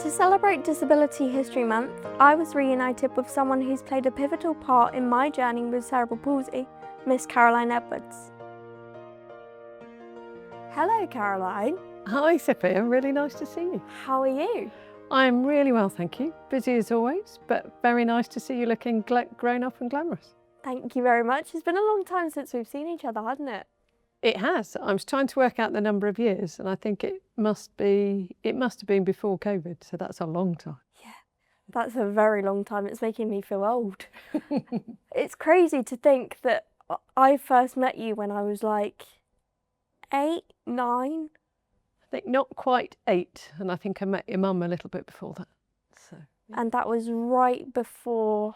To celebrate Disability History Month, I was reunited with someone who's played a pivotal part in my journey with cerebral palsy, Miss Caroline Edwards. Hello, Caroline. Hi, Sophia. Really nice to see you. How are you? I'm really well, thank you. Busy as always, but very nice to see you looking grown up and glamorous. Thank you very much. It's been a long time since we've seen each other, hasn't it? It has. I was trying to work out the number of years, and I think it must have been before COVID, so that's a long time. Yeah, that's a very long time. It's making me feel old. It's crazy to think that I first met you when I was like 8, 9. I think not quite 8, and I think I met your mum a little bit before that. So. Yeah. And that was right before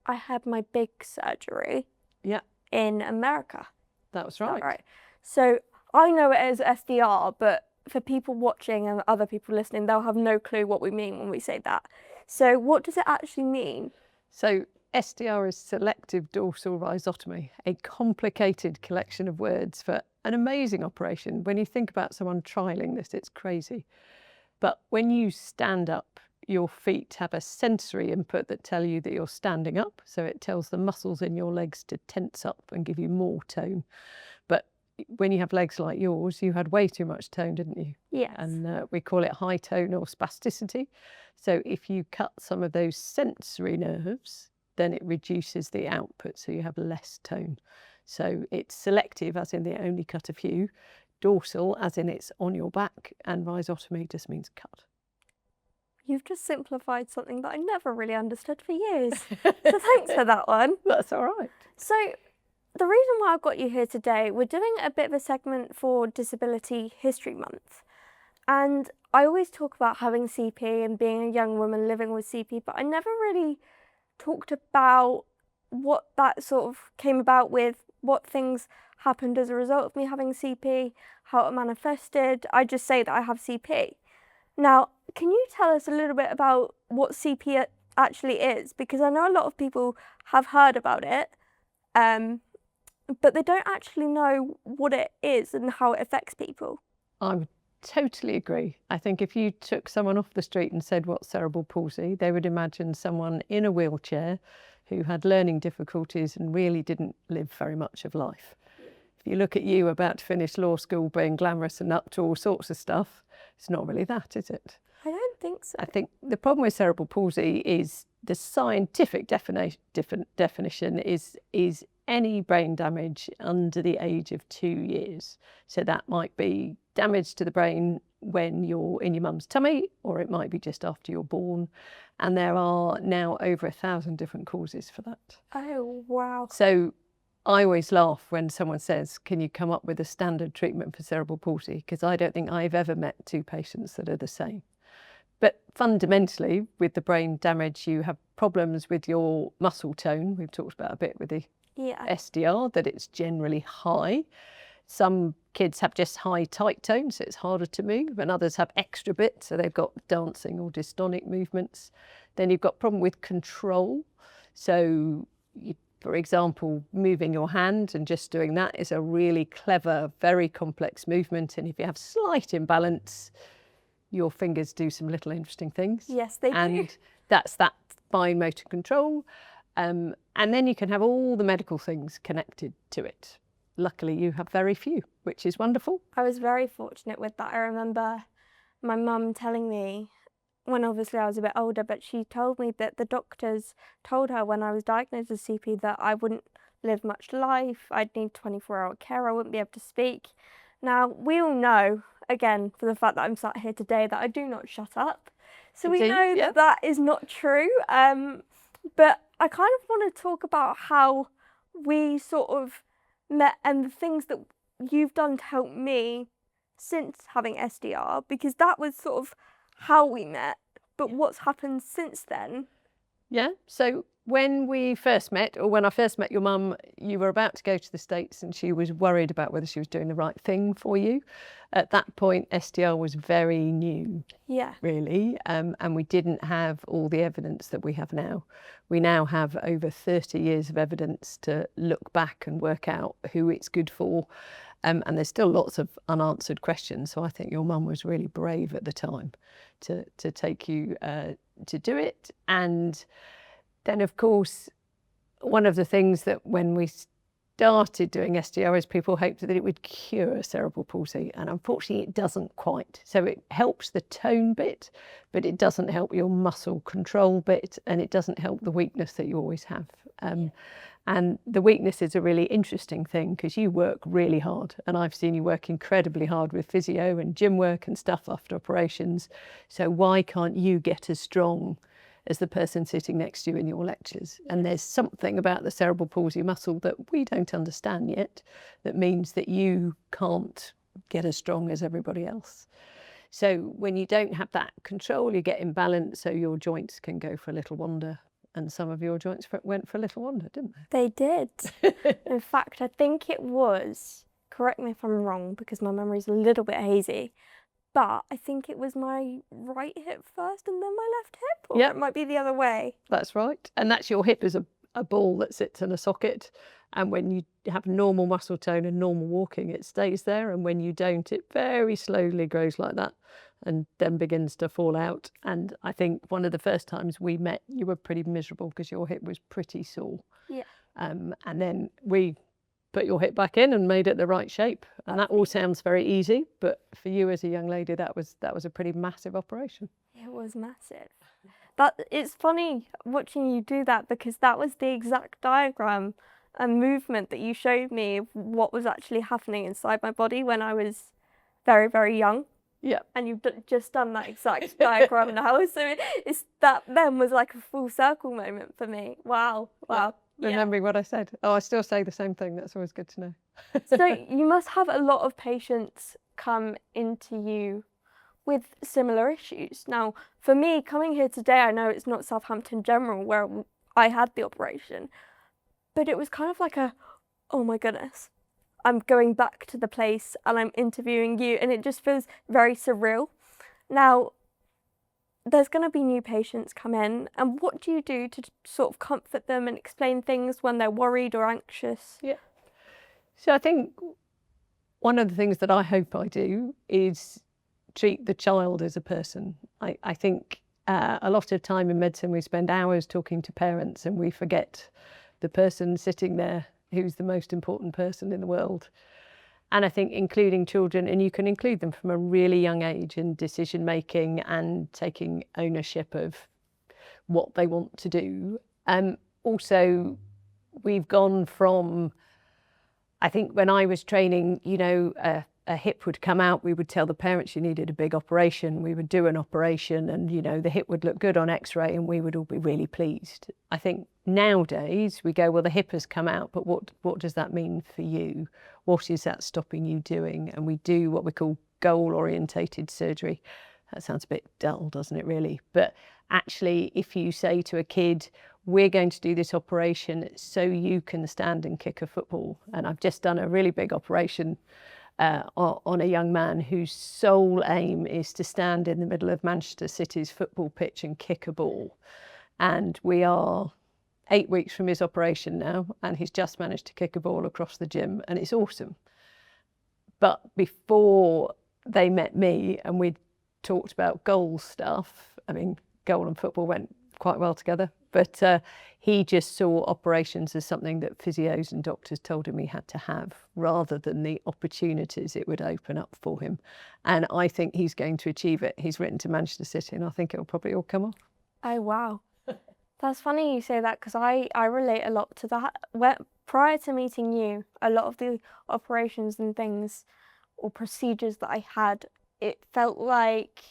I had my big surgery. Yeah. In America. That was right. Right. So I know it as SDR, but for people watching and other people listening, they'll have no clue what we mean when we say that. So what does it actually mean? So SDR is selective dorsal rhizotomy, a complicated collection of words for an amazing operation. When you think about someone trialling this, it's crazy. But when you stand up, your feet have a sensory input that tell you that you're standing up. So it tells the muscles in your legs to tense up and give you more tone. But when you have legs like yours, you had way too much tone, didn't you? Yes. And we call it high tone or spasticity. So if you cut some of those sensory nerves, then it reduces the output, so you have less tone. So it's selective, as in they only cut a few, dorsal, as in it's on your back, and rhizotomy just means cut. You've just simplified something that I never really understood for years. So thanks for that one. That's all right. So the reason why I've got you here today, we're doing a bit of a segment for Disability History Month. And I always talk about having CP and being a young woman living with CP, but I never really talked about what that sort of came about with, what things happened as a result of me having CP, how it manifested. I just say that I have CP. Now, can you tell us a little bit about what CP actually is? Because I know a lot of people have heard about it, but they don't actually know what it is and how it affects people. I would totally agree. I think if you took someone off the street and said what's cerebral palsy, they would imagine someone in a wheelchair who had learning difficulties and really didn't live very much of life. If you look at you about to finish law school being glamorous and up to all sorts of stuff, it's not really that, is it? I don't think so. I think the problem with cerebral palsy is the scientific definition is any brain damage under the age of 2 years. So that might be damage to the brain when you're in your mum's tummy, or it might be just after you're born. And there are now over 1,000 different causes for that. Oh, wow. So I always laugh when someone says, can you come up with a standard treatment for cerebral palsy? Because I don't think I've ever met 2 patients that are the same. But fundamentally, with the brain damage, you have problems with your muscle tone. We've talked about a bit with the SDR, that it's generally high. Some kids have just high tight tone, so it's harder to move, and others have extra bits, so they've got dancing or dystonic movements. Then you've got problem with control. So for example, moving your hand and just doing that is a really clever, very complex movement. And if you have slight imbalance, your fingers do some little interesting things. Yes, they do. And that's that fine motor control. And then you can have all the medical things connected to it. Luckily, you have very few, which is wonderful. I was very fortunate with that. I remember my mum telling me, when obviously I was a bit older, but she told me that the doctors told her when I was diagnosed with CP that I wouldn't live much life, I'd need 24-hour care, I wouldn't be able to speak. Now, we all know, again, for the fact that I'm sat here today, that I do not shut up. So we know that that is not true. But I kind of want to talk about how we sort of met and the things that you've done to help me since having SDR, because that was sort of how we met. But what's happened since then? Yeah, so when we first met, or when I first met your mum, you were about to go to the States and she was worried about whether she was doing the right thing for you. At that point, STR was very new, really, and we didn't have all the evidence that we have now. We now have over 30 years of evidence to look back and work out who it's good for, and there's still lots of unanswered questions. So I think your mum was really brave at the time to take you to do it. And then, of course, one of the things that when we started doing STR is people hoped that it would cure cerebral palsy, and unfortunately it doesn't quite. So it helps the tone bit, but it doesn't help your muscle control bit, and it doesn't help the weakness that you always have. And the weakness is a really interesting thing because you work really hard, and I've seen you work incredibly hard with physio and gym work and stuff after operations. So why can't you get as strong as the person sitting next to you in your lectures? And there's something about the cerebral palsy muscle that we don't understand yet that means that you can't get as strong as everybody else. So when you don't have that control, you get imbalanced, so your joints can go for a little wander. And some of your joints went for a little wander, didn't they? They did. In fact, I think it was, correct me if I'm wrong because my memory's a little bit hazy, but I think it was my right hip first and then my left hip, or it might be the other way. That's right. And that's your hip is a ball that sits in a socket. And when you have normal muscle tone and normal walking, it stays there. And when you don't, it very slowly grows like that and then begins to fall out. And I think one of the first times we met, you were pretty miserable because your hip was pretty sore. Yeah. And then we put your hip back in and made it the right shape. And that all sounds very easy, but for you as a young lady, that was a pretty massive operation. It was massive. It's funny watching you do that because that was the exact diagram and movement that you showed me of what was actually happening inside my body when I was very, very young. Yeah. And you've just done that exact diagram now. So it's that then was like a full circle moment for me. Wow. Wow. Remembering what I said. Oh, I still say the same thing. That's always good to know. So you must have a lot of patients come into you with similar issues. Now, for me, coming here today, I know it's not Southampton General where I had the operation, but it was kind of like oh my goodness, I'm going back to the place and I'm interviewing you, and it just feels very surreal. Now, there's going to be new patients come in, and what do you do to sort of comfort them and explain things when they're worried or anxious? Yeah. So I think one of the things that I hope I do is treat the child as a person. I think a lot of time in medicine we spend hours talking to parents and we forget the person sitting there who's the most important person in the world. And I think including children, and you can include them from a really young age in decision making and taking ownership of what they want to do. Also, we've gone from, I think when I was training, a hip would come out, we would tell the parents you needed a big operation, we would do an operation, and the hip would look good on x-ray and we would all be really pleased. I think nowadays we go, well, the hip has come out, but what does that mean for you? What is that stopping you doing? And we do what we call goal-orientated surgery. That sounds a bit dull, doesn't it, really? But actually, if you say to a kid, we're going to do this operation so you can stand and kick a football. And I've just done a really big operation on a young man whose sole aim is to stand in the middle of Manchester City's football pitch and kick a ball. And we are 8 weeks from his operation now, and he's just managed to kick a ball across the gym, and it's awesome. But before they met me and we talked about goal stuff, I mean, goal and football went quite well together, but he just saw operations as something that physios and doctors told him he had to have, rather than the opportunities it would open up for him. And I think he's going to achieve it. He's written to Manchester City, and I think it'll probably all come off. Oh, wow. That's funny you say that, because I relate a lot to that. Prior to meeting you, a lot of the operations and things or procedures that I had, it felt like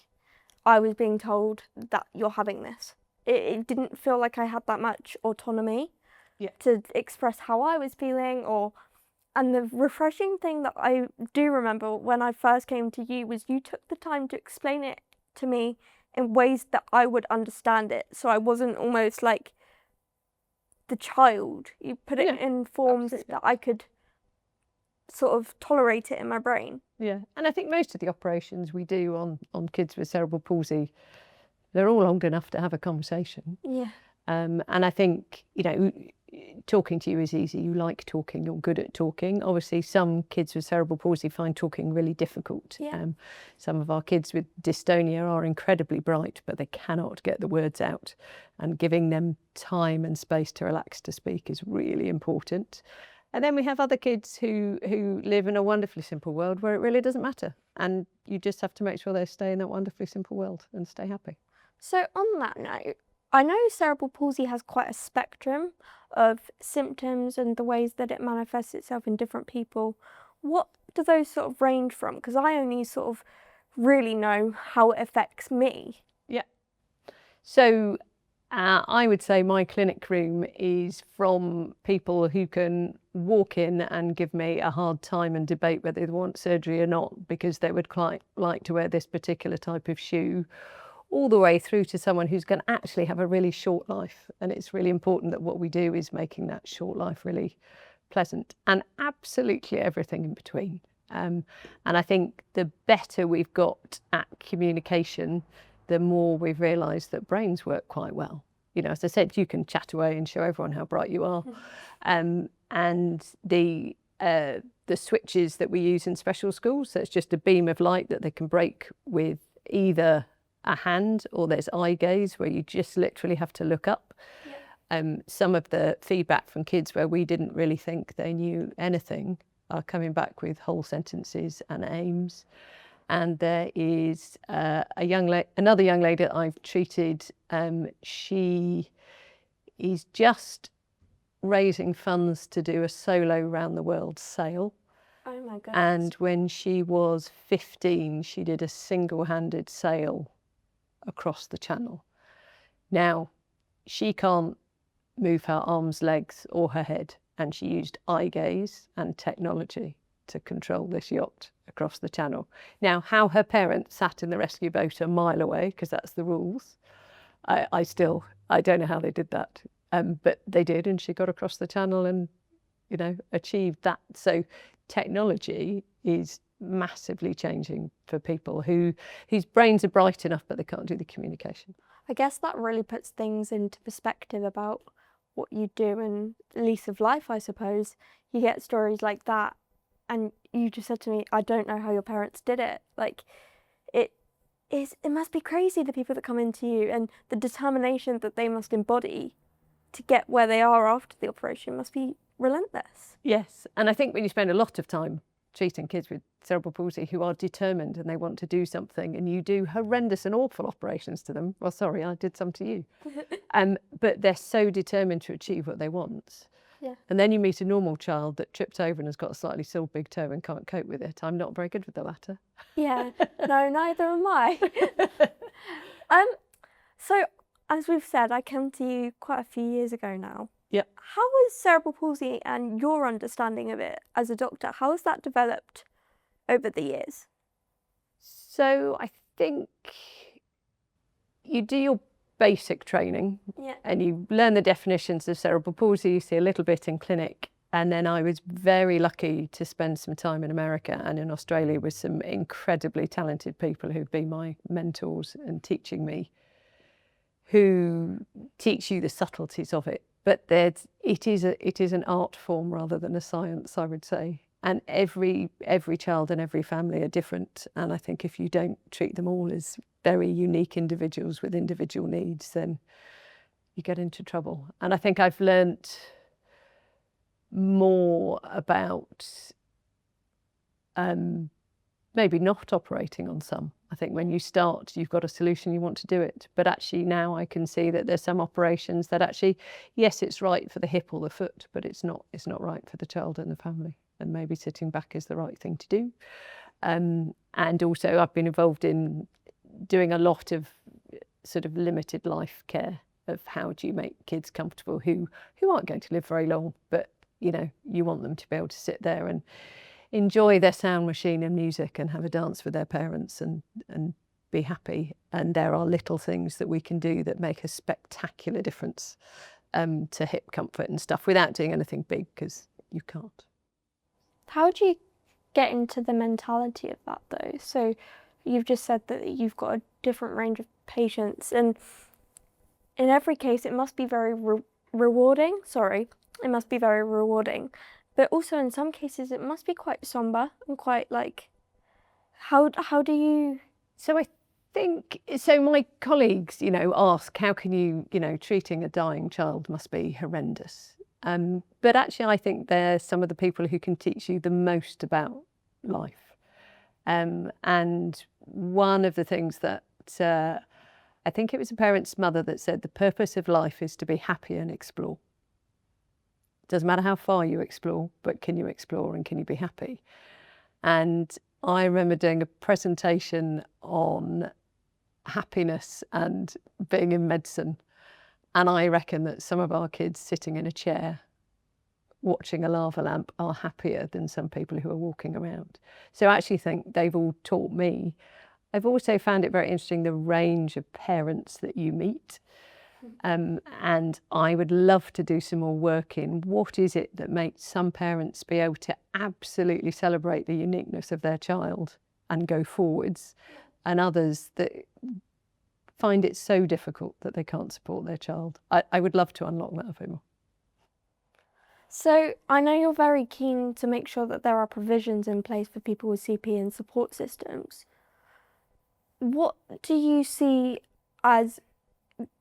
I was being told that you're having this. It didn't feel like I had that much autonomy to express how I was feeling. And the refreshing thing that I do remember when I first came to you was you took the time to explain it to me in ways that I would understand it. So I wasn't almost like the child. You put it in forms that I could sort of tolerate it in my brain. Yeah, and I think most of the operations we do on kids with cerebral palsy, they're all old enough to have a conversation. Yeah. And I think, you know, talking to you is easy. You like talking, you're good at talking. Obviously, some kids with cerebral palsy find talking really difficult. Yeah. Some of our kids with dystonia are incredibly bright, but they cannot get the words out. And giving them time and space to relax to speak is really important. And then we have other kids who live in a wonderfully simple world where it really doesn't matter. And you just have to make sure they stay in that wonderfully simple world and stay happy. So on that note, I know cerebral palsy has quite a spectrum of symptoms and the ways that it manifests itself in different people. What do those sort of range from? Because I only sort of really know how it affects me. Yeah. So I would say my clinic room is from people who can walk in and give me a hard time and debate whether they want surgery or not because they would quite like to wear this particular type of shoe, all the way through to someone who's going to actually have a really short life. And it's really important that what we do is making that short life really pleasant, and absolutely everything in between. And I think the better we've got at communication, the more we've realised that brains work quite well. You know, as I said, you can chat away and show everyone how bright you are. And the switches that we use in special schools, so it's just a beam of light that they can break with either a hand, or there's eye gaze where you just literally have to look up. Some of the feedback from kids where we didn't really think they knew anything are coming back with whole sentences and aims. And there is another young lady that I've treated. She is just raising funds to do a solo round the world sail. Oh my goodness. And when she was 15, she did a single-handed sail across the channel. Now, she can't move her arms, legs, or her head, and she used eye gaze and technology to control this yacht across the channel. Now, how her parents sat in the rescue boat a mile away, because that's the rules, I don't know how they did that, but they did, and she got across the channel and, you know, achieved that. So technology is massively changing for people whose brains are bright enough but they can't do the communication. I guess that really puts things into perspective about what you do and lease of life, I suppose. You get stories like that and you just said to me, I don't know how your parents did it. Like, it must be crazy, the people that come into you, and the determination that they must embody to get where they are after the operation must be relentless. Yes, and I think when you spend a lot of time treating kids with cerebral palsy who are determined and they want to do something, and you do horrendous and awful operations to them, well, sorry, I did some to you, but they're so determined to achieve what they want. Yeah. And then you meet a normal child that trips over and has got a slightly sore big toe and can't cope with it. I'm not very good with the latter. Yeah, no, neither am I. So, as we've said, I came to you quite a few years ago now. Yep. How was cerebral palsy and your understanding of it as a doctor, how has that developed over the years? So I think you do your basic training, and you learn the definitions of cerebral palsy, you see a little bit in clinic. And then I was very lucky to spend some time in America and in Australia with some incredibly talented people who've been my mentors and teaching me, who teach you the subtleties of it. But it is an art form rather than a science, I would say. And every child and every family are different. And I think if you don't treat them all as very unique individuals with individual needs, then you get into trouble. And I think I've learnt more about maybe not operating on some. I think when you start, you've got a solution, you want to do it. But actually now I can see that there's some operations that actually, yes, it's right for the hip or the foot, but it's not right for the child and the family. And maybe sitting back is the right thing to do. And also I've been involved in doing a lot of sort of limited life care of how do you make kids comfortable who aren't going to live very long, but you know, you want them to be able to sit there and enjoy their sound machine and music and have a dance with their parents and be happy. And there are little things that we can do that make a spectacular difference to hip comfort and stuff without doing anything big, because you can't. How do you get into the mentality of that though? So you've just said that you've got a different range of patients, and in every case it must be very rewarding. It must be very rewarding, but also in some cases it must be quite somber and quite like, how do you? So I think, so my colleagues, ask, how can you, treating a dying child must be horrendous. But actually I think they're some of the people who can teach you the most about life. And one of the things that, I think it was a parent's mother that said, the purpose of life is to be happy and explore. Doesn't matter how far you explore, but can you explore and can you be happy? And I remember doing a presentation on happiness and being in medicine. And I reckon that some of our kids sitting in a chair watching a lava lamp are happier than some people who are walking around. So I actually think they've all taught me. I've also found it very interesting, the range of parents that you meet. And I would love to do some more work in what is it that makes some parents be able to absolutely celebrate the uniqueness of their child and go forwards, and others that find it so difficult that they can't support their child. I would love to unlock that a bit more. So I know you're very keen to make sure that there are provisions in place for people with CP and support systems. What do you see as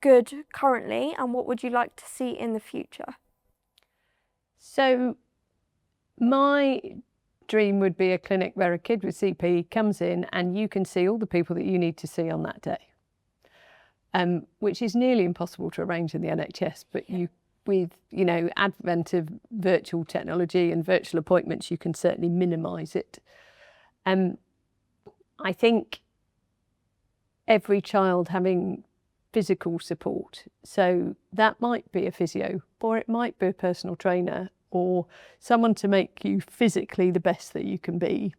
good currently, and what would you like to see in the future? So my dream would be a clinic where a kid with CP comes in and you can see all the people that you need to see on that day, which is nearly impossible to arrange in the NHS, but with advent of virtual technology and virtual appointments, you can certainly minimise it. I think every child having physical support, so that might be a physio, or it might be a personal trainer, or someone to make you physically the best that you can be.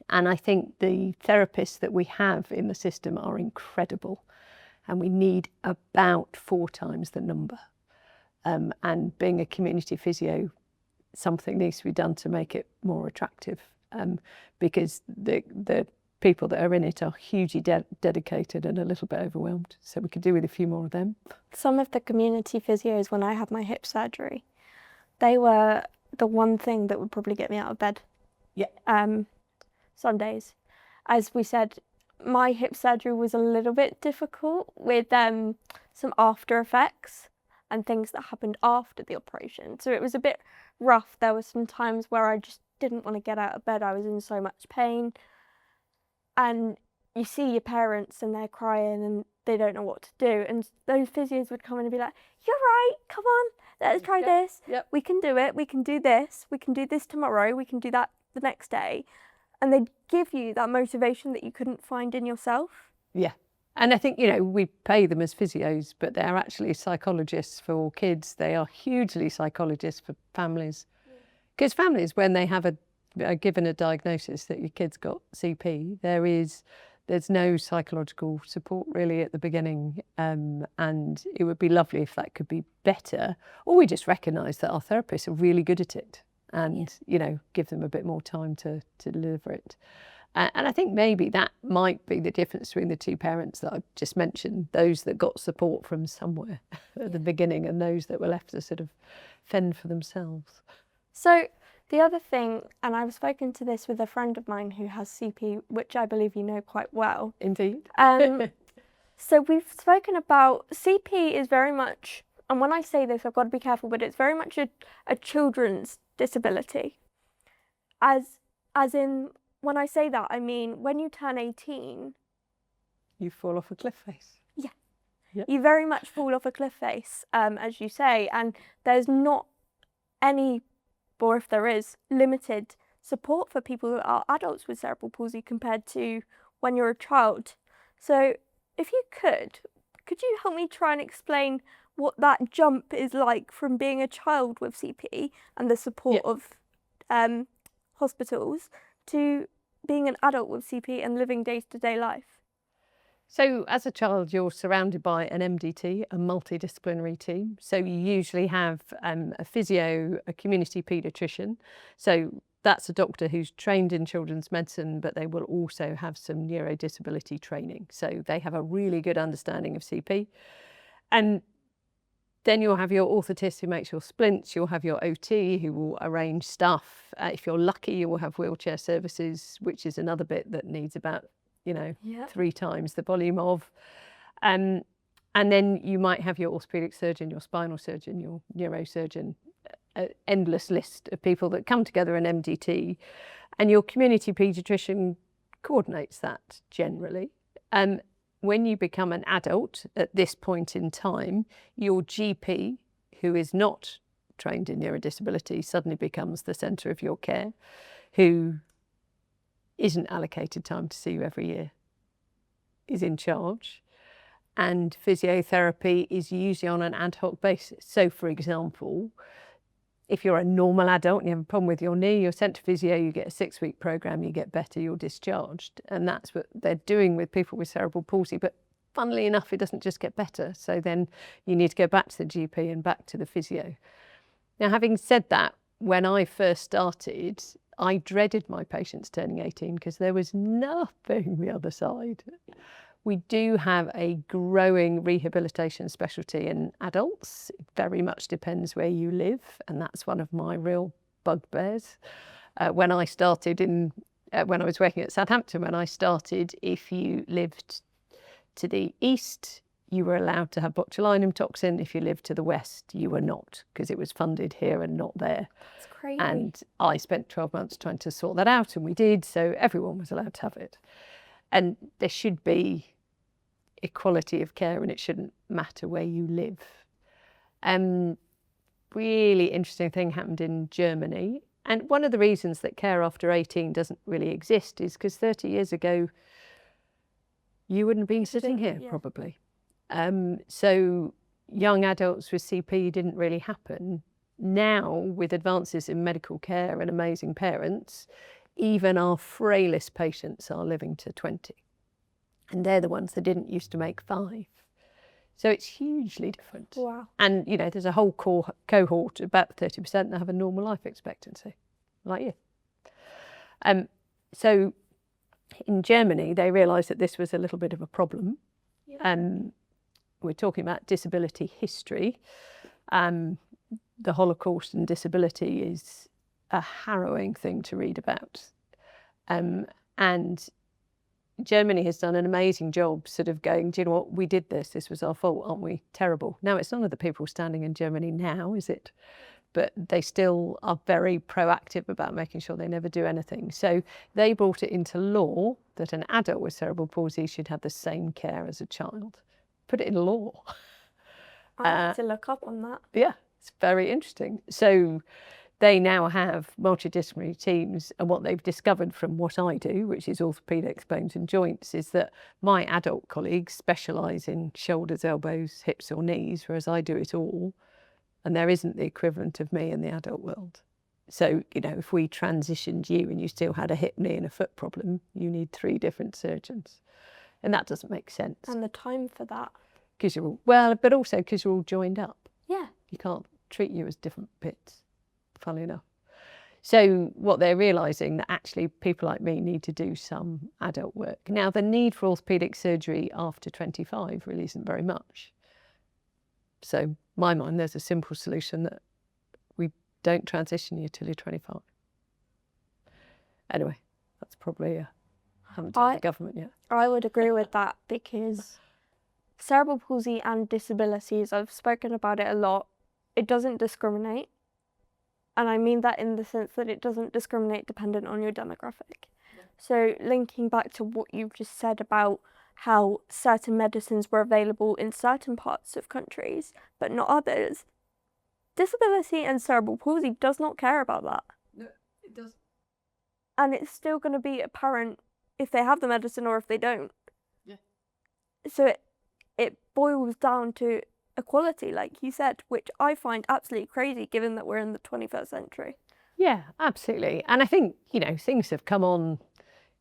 And I think the therapists that we have in the system are incredible, and we need about 4 times the number. And being a community physio, something needs to be done to make it more attractive, because the people that are in it are hugely dedicated and a little bit overwhelmed. So we could do with a few more of them. Some of the community physios, when I had my hip surgery, they were the one thing that would probably get me out of bed. Some days. As we said, my hip surgery was a little bit difficult with some after effects and things that happened after the operation. So it was a bit rough. There were some times where I just didn't want to get out of bed. I was in so much pain. And you see your parents and they're crying and they don't know what to do. And those physios would come in and be like, "You're right, come on, let's try this. We can do it, we can do this, we can do this tomorrow, we can do that the next day." And they'd give you that motivation that you couldn't find in yourself. Yeah. And I think, we pay them as physios, but they're actually psychologists for kids. They are hugely psychologists for families. Because families, when they have are given a diagnosis that your kid's got CP, there's no psychological support really at the beginning, and it would be lovely if that could be better, or we just recognise that our therapists are really good at it and give them a bit more time to deliver it. And I think maybe that might be the difference between the 2 parents that I've just mentioned, those that got support from somewhere at the beginning and those that were left to sort of fend for themselves. So the other thing, and I've spoken to this with a friend of mine who has CP, which I believe you know quite well. Indeed. So we've spoken about CP is very much, and when I say this, I've got to be careful, but it's very much a children's disability. As in, when I say that, I mean when you turn 18... You fall off a cliff face. Yeah. Yep. You very much fall off a cliff face, as you say, and there's not any, or if there is, limited support for people who are adults with cerebral palsy compared to when you're a child. So if you could you help me try and explain what that jump is like from being a child with CP and the support of hospitals to being an adult with CP and living day-to-day life? So as a child, you're surrounded by an MDT, a multidisciplinary team. So you usually have a physio, a community paediatrician. So that's a doctor who's trained in children's medicine, but they will also have some neurodisability training. So they have a really good understanding of CP. And then you'll have your orthotist who makes your splints. You'll have your OT who will arrange stuff. If you're lucky, you will have wheelchair services, which is another bit that needs about 3 times the volume of. And then you might have your orthopaedic surgeon, your spinal surgeon, your neurosurgeon, an endless list of people that come together in MDT. And your community paediatrician coordinates that generally. When you become an adult at this point in time, your GP, who is not trained in neurodisability, suddenly becomes the centre of your care, who isn't allocated time to see you every year, is in charge. And physiotherapy is usually on an ad hoc basis. So, for example, if you're a normal adult and you have a problem with your knee, you're sent to physio, you get a 6-week programme, you get better, you're discharged. And that's what they're doing with people with cerebral palsy. But funnily enough, it doesn't just get better. So then you need to go back to the GP and back to the physio. Now, having said that, when I first started, I dreaded my patients turning 18 because there was nothing the other side. We do have a growing rehabilitation specialty in adults. It very much depends where you live, and that's one of my real bugbears. When I started when I was working at Southampton, when I started, if you lived to the east, you were allowed to have botulinum toxin. If you lived to the west, you were not, because it was funded here and not there. That's crazy. And I spent 12 months trying to sort that out, and we did, so everyone was allowed to have it. And there should be equality of care, and it shouldn't matter where you live. Really interesting thing happened in Germany. And one of the reasons that care after 18 doesn't really exist is because 30 years ago, you wouldn't have been sitting here, probably. So young adults with CP didn't really happen. Now, with advances in medical care and amazing parents, even our frailest patients are living to 20. And they're the ones that didn't used to make 5. So it's hugely different. Wow. And, there's a whole cohort, about 30%, that have a normal life expectancy, like you. So in Germany, they realised that this was a little bit of a problem. We're talking about disability history. The Holocaust and disability is a harrowing thing to read about. And Germany has done an amazing job sort of going, do you know what, we did this was our fault, aren't we? Terrible. Now, it's none of the people standing in Germany now, is it? But they still are very proactive about making sure they never do anything. So they brought it into law that an adult with cerebral palsy should have the same care as a child. Put it in law. I have to look up on that. Yeah, it's very interesting. So they now have multidisciplinary teams, and what they've discovered from what I do, which is orthopaedics, bones and joints, is that my adult colleagues specialise in shoulders, elbows, hips or knees, whereas I do it all, and there isn't the equivalent of me in the adult world. So, if we transitioned you and you still had a hip, knee and a foot problem, you need 3 different surgeons. And that doesn't make sense. And the time for that. Because you're all, but also because you're all joined up. Yeah. You can't treat you as different bits, funnily enough. So what they're realising that actually people like me need to do some adult work. Now, the need for orthopaedic surgery after 25 really isn't very much. So in my mind, there's a simple solution that we don't transition you till you're 25. Anyway, that's probably haven't told the government yet. I would agree with that, because cerebral palsy and disabilities, I've spoken about it a lot, it doesn't discriminate. And I mean that in the sense that it doesn't discriminate dependent on your demographic. Yeah. So linking back to what you've just said about how certain medicines were available in certain parts of countries, but not others, disability and cerebral palsy does not care about that. No, it doesn't. And it's still going to be apparent if they have the medicine or if they don't. Yeah. So it boils down to equality, like you said, which I find absolutely crazy given that we're in the 21st century. Yeah, absolutely. And I think, things have come on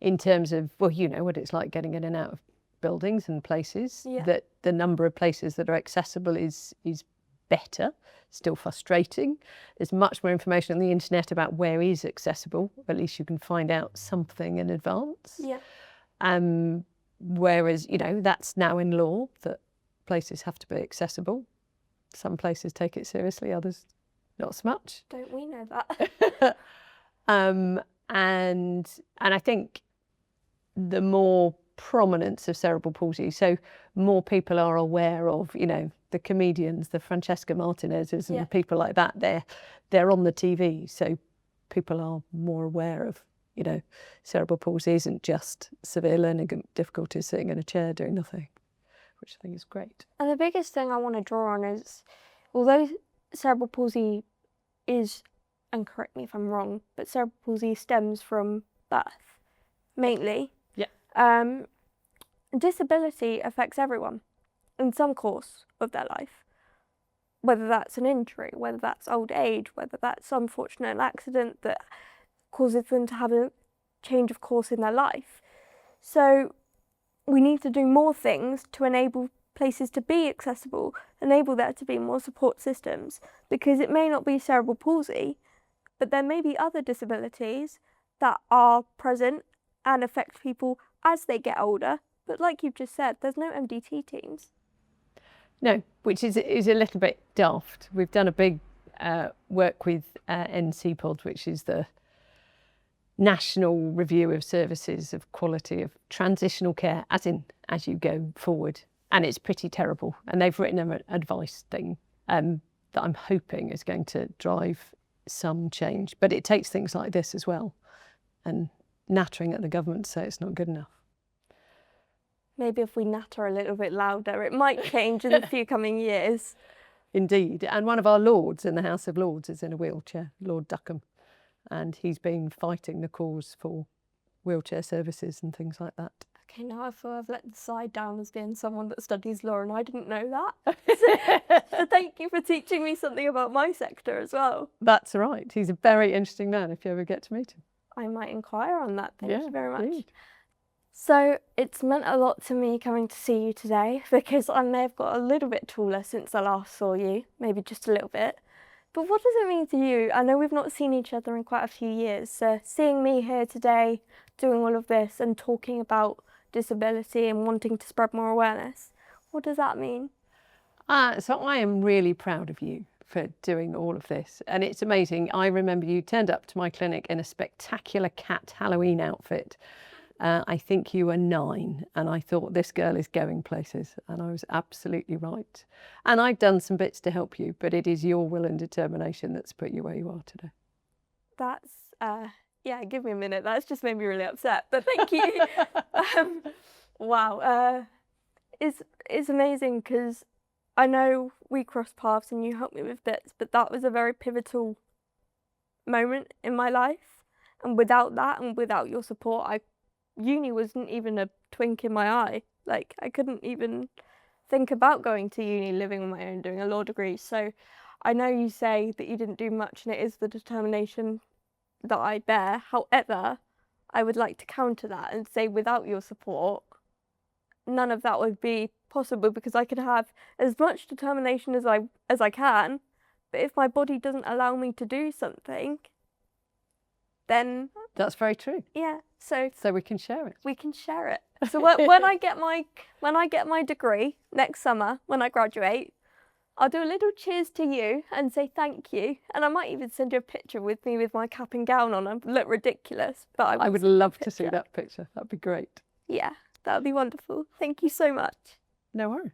in terms of, well, what it's like getting in and out of buildings and places, Yeah. that the number of places that are accessible is better, still frustrating. There's much more information on the internet about where is accessible. At least you can find out something in advance. Yeah. Whereas, that's now in law that places have to be accessible. Some places take it seriously, others not so much. Don't we know that? And I think the more prominence of cerebral palsy, so more people are aware of, the comedians, the Francesca Martinez's and people like that. They're on the TV, so people are more aware of, cerebral palsy isn't just severe learning difficulties sitting in a chair doing nothing, which I think is great. And the biggest thing I want to draw on is, although cerebral palsy is, and correct me if I'm wrong, but cerebral palsy stems from birth, mainly. Yeah. Disability affects everyone in some course of their life, whether that's an injury, whether that's old age, whether that's some unfortunate accident that causes them to have a change of course in their life. So we need to do more things to enable places to be accessible, enable there to be more support systems, because it may not be cerebral palsy, but there may be other disabilities that are present and affect people as they get older. But like you've just said, there's no MDT teams. No, which is a little bit daft. We've done a big work with NCPOD, which is the National Review of Services of Quality of Transitional Care, as you go forward. And it's pretty terrible. And they've written an advice thing that I'm hoping is going to drive some change. But it takes things like this as well, and nattering at the government to say it's not good enough. Maybe if we natter a little bit louder, it might change in the few coming years. Indeed. And one of our lords in the House of Lords is in a wheelchair, Lord Duckham. And he's been fighting the cause for wheelchair services and things like that. Okay, now I feel I've let the side down as being someone that studies law, and I didn't know that. So thank you for teaching me something about my sector as well. That's right. He's a very interesting man if you ever get to meet him. I might inquire on that. Thank you very much. Indeed. So it's meant a lot to me coming to see you today, because I may have got a little bit taller since I last saw you, maybe just a little bit. But what does it mean to you? I know we've not seen each other in quite a few years, so seeing me here today, doing all of this and talking about disability and wanting to spread more awareness, what does that mean? So I am really proud of you for doing all of this. And it's amazing. I remember you turned up to my clinic in a spectacular cat Halloween outfit. I think you were 9, and I thought, this girl is going places, and I was absolutely right. And I've done some bits to help you, but it is your will and determination that's put you where you are today. That's, yeah, give me a minute. That's just made me really upset, but thank you. Wow, it's amazing, because I know we crossed paths and you helped me with bits, but that was a very pivotal moment in my life. And without that and without your support, uni wasn't even a twink in my eye. Like, I couldn't even think about going to uni, living on my own, doing a law degree. So I know you say that you didn't do much, and it is the determination that I bear. However, I would like to counter that and say, without your support, none of that would be possible, because I could have as much determination as I can, but if my body doesn't allow me to do something, then that's very true. Yeah, so we can share it. We can share it. So when I get my degree next summer, when I graduate, I'll do a little cheers to you and say thank you, and I might even send you a picture with me with my cap and gown on. I look ridiculous, but I would love to see that picture. That'd be great. Yeah, that would be wonderful. Thank you so much. No worries.